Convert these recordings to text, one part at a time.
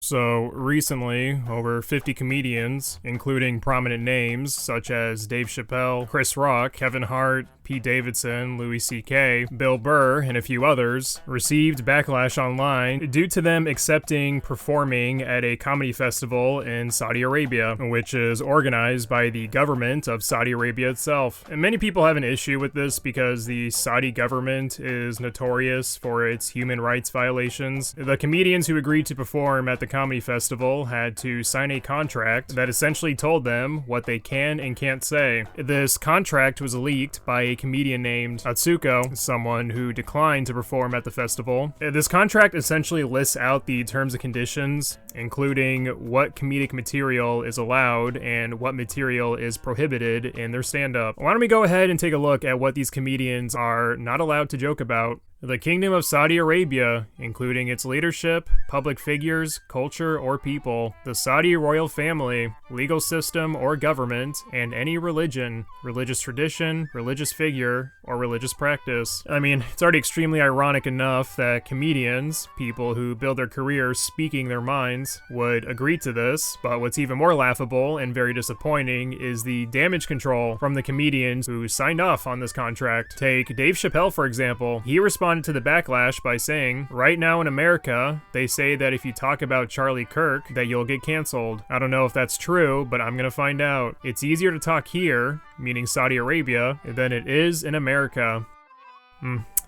So recently, over 50 comedians, including prominent names such as Dave Chappelle, Chris Rock, Kevin Hart, Pete Davidson, Louis C.K., Bill Burr, and a few others, received backlash online due to them accepting performing at a comedy festival in Saudi Arabia, which is organized by the government of Saudi Arabia itself. And many people have an issue with this because the Saudi government is notorious for its human rights violations. The comedians who agreed to perform at the comedy festival had to sign a contract that essentially told them what they can and can't say. This contract was leaked by a comedian named Atsuko, someone who declined to perform at the festival. This contract essentially lists out the terms and conditions, including what comedic material is allowed and what material is prohibited in their stand-up. Why don't we go ahead and take a look at what these comedians are not allowed to joke about. The Kingdom of Saudi Arabia, including its leadership, public figures, culture, or people, the Saudi royal family, legal system or government, and any religion, religious tradition, religious figure, or religious practice. I mean, it's already extremely ironic enough that comedians, people who build their careers speaking their minds, would agree to this, but what's even more laughable and very disappointing is the damage control from the comedians who signed off on this contract. Take Dave Chappelle, for example. He responded to the backlash by saying, right now in America, they say that if you talk about Charlie Kirk, that you'll get canceled. I don't know if that's true, but I'm gonna find out. It's easier to talk here, meaning Saudi Arabia, than it is in America.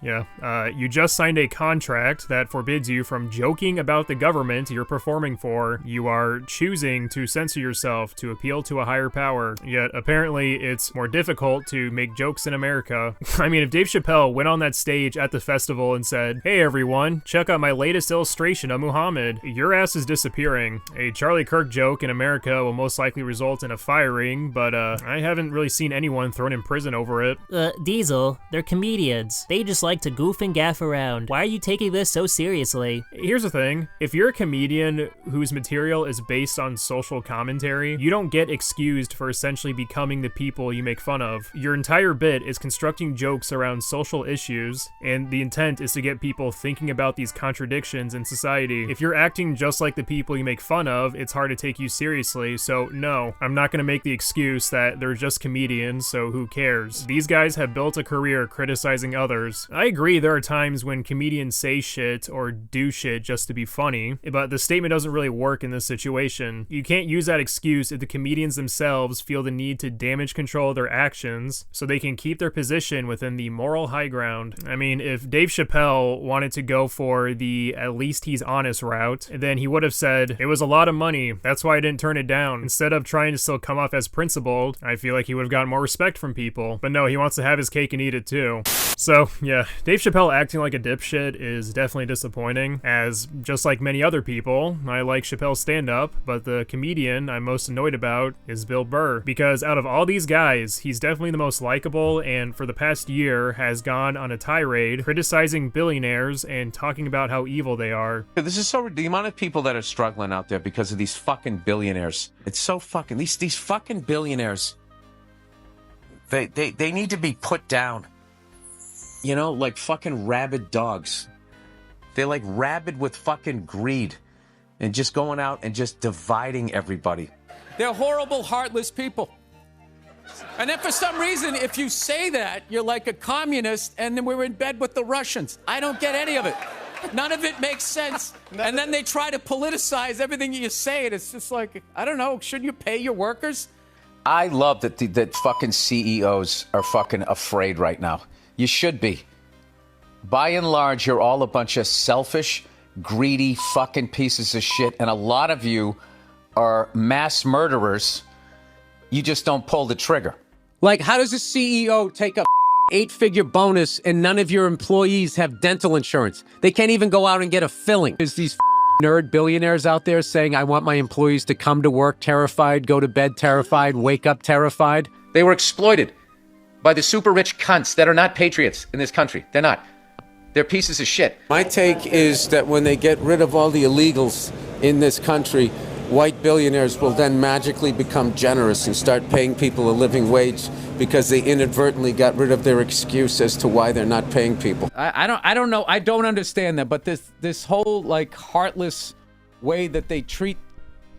You just signed a contract that forbids you from joking about the government you're performing for. You are choosing to censor yourself to appeal to a higher power. Yet, apparently, it's more difficult to make jokes in America. I mean, if Dave Chappelle went on that stage at the festival and said, "Hey everyone, check out my latest illustration of Muhammad," your ass is disappearing. A Charlie Kirk joke in America will most likely result in a firing, but I haven't really seen anyone thrown in prison over it. Diesel, they're comedians. They just like to goof and gaff around. Why are you taking this so seriously? Here's the thing. If you're a comedian whose material is based on social commentary, you don't get excused for essentially becoming the people you make fun of. Your entire bit is constructing jokes around social issues, and the intent is to get people thinking about these contradictions in society. If you're acting just like the people you make fun of, it's hard to take you seriously, so no, I'm not gonna make the excuse that they're just comedians, so who cares? These guys have built a career criticizing others. I agree there are times when comedians say shit or do shit just to be funny, but the statement doesn't really work in this situation. You can't use that excuse if the comedians themselves feel the need to damage control their actions so they can keep their position within the moral high ground. I mean, if Dave Chappelle wanted to go for the at least he's honest route, then he would have said, it was a lot of money, that's why I didn't turn it down. Instead of trying to still come off as principled, I feel like he would have gotten more respect from people. But no, he wants to have his cake and eat it too. So, yeah, Dave Chappelle acting like a dipshit is definitely disappointing, as just like many other people, I like Chappelle's stand-up, but the comedian I'm most annoyed about is Bill Burr, because out of all these guys, he's definitely the most likable, and for the past year has gone on a tirade criticizing billionaires and talking about how evil they are. This is so, the amount of people that are struggling out there because of these fucking billionaires. It's so fucking, these fucking billionaires, they need to be put down. You know, like fucking rabid dogs. They're like rabid with fucking greed and just going out and just dividing everybody. They're horrible, heartless people. And then for some reason, if you say that, you're like a communist and then we're in bed with the Russians. I don't get any of it. None of it makes sense. And then they try to politicize everything you say. And it's just like, I don't know, shouldn't you pay your workers? I love that fucking CEOs are fucking afraid right now. You should be. By and large, you're all a bunch of selfish, greedy fucking pieces of shit, and a lot of you are mass murderers. You just don't pull the trigger. Like, how does a CEO take a 8-figure bonus and none of your employees have dental insurance? They can't even go out and get a filling. There's these nerd billionaires out there saying, I want my employees to come to work terrified, go to bed terrified, wake up terrified. They were exploited by the super rich cunts that are not patriots in this country. They're not. They're pieces of shit. My take is that when they get rid of all the illegals in this country, white billionaires will then magically become generous and start paying people a living wage because they inadvertently got rid of their excuse as to why they're not paying people. I don't know. I don't understand that. But this whole like heartless way that they treat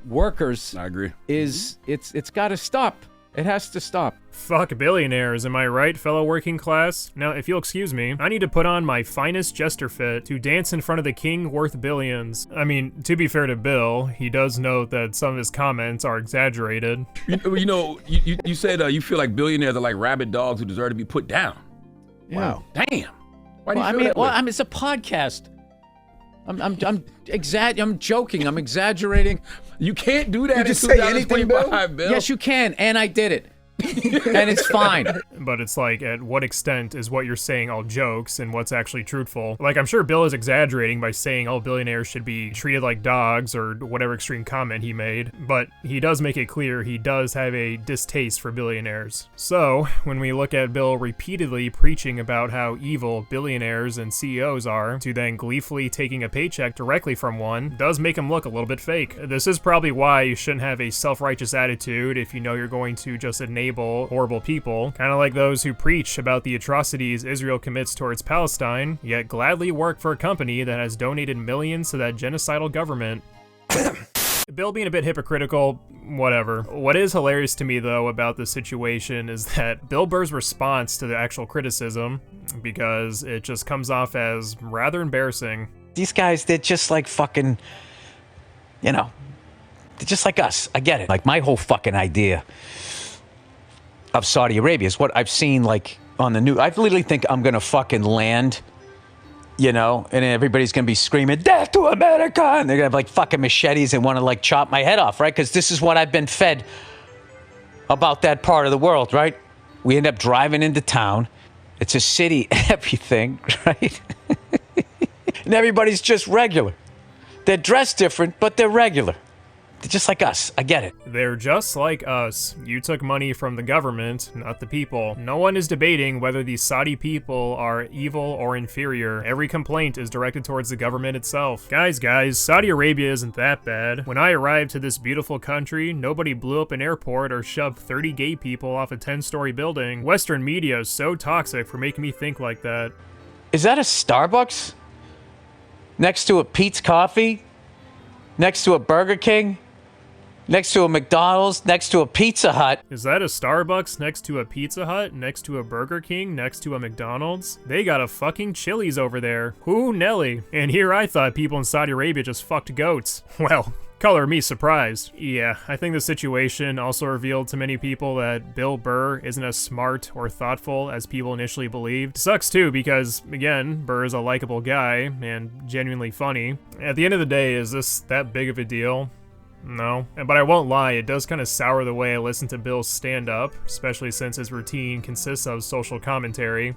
workers I agree. is it's got to stop. It has to stop. Fuck billionaires, am I right, fellow working class? Now, if you'll excuse me, I need to put on my finest jester fit to dance in front of the king worth billions. I mean, to be fair to Bill, he does note that some of his comments are exaggerated. You said you feel like billionaires are like rabid dogs who deserve to be put down. Yeah. Wow. Damn. Why do you Well, feel that way? it's a podcast. I'm joking. I'm exaggerating. You can't do that You in just say anything, 2025, Bill. Yes, you can, and I did it. And it's fine. But it's like, at what extent is what you're saying all jokes and what's actually truthful? Like, I'm sure Bill is exaggerating by saying all billionaires should be treated like dogs or whatever extreme comment he made, but he does make it clear he does have a distaste for billionaires. So, when we look at Bill repeatedly preaching about how evil billionaires and CEOs are, to then gleefully taking a paycheck directly from one, does make him look a little bit fake. This is probably why you shouldn't have a self-righteous attitude if you know you're going to just enable horrible people, kind of like those who preach about the atrocities Israel commits towards Palestine, yet gladly work for a company that has donated millions to that genocidal government. Bill being a bit hypocritical, whatever. What is hilarious to me, though, about this situation is that Bill Burr's response to the actual criticism, because it just comes off as rather embarrassing. These guys, they're just like fucking, they're just like us. I get it. Like, my whole fucking idea of Saudi Arabia is what I've seen, like, on the news. I literally think I'm going to fucking land, and everybody's going to be screaming, "Death to America!" And they're going to have, like, fucking machetes and want to, like, chop my head off, right? Because this is what I've been fed about that part of the world, right? We end up driving into town. It's a city, everything, right? And everybody's just regular. They're dressed different, but they're regular. They're just like us. I get it. They're just like us. You took money from the government, not the people. No one is debating whether these Saudi people are evil or inferior. Every complaint is directed towards the government itself. Guys, Saudi Arabia isn't that bad. When I arrived to this beautiful country, nobody blew up an airport or shoved 30 gay people off a 10-story building. Western media is so toxic for making me think like that. Is that a Starbucks? Next to a Pete's Coffee? Next to a Burger King? Next to a McDonald's, next to a Pizza Hut. Is that a Starbucks next to a Pizza Hut, next to a Burger King, next to a McDonald's? They got a fucking Chili's over there. Who Nelly? And here I thought people in Saudi Arabia just fucked goats. Well, color me surprised. Yeah, I think the situation also revealed to many people that Bill Burr isn't as smart or thoughtful as people initially believed. Sucks too because, again, Burr is a likable guy and genuinely funny. At the end of the day, is this that big of a deal? No, but I won't lie, it does kind of sour the way I listen to Bill stand up, especially since his routine consists of social commentary.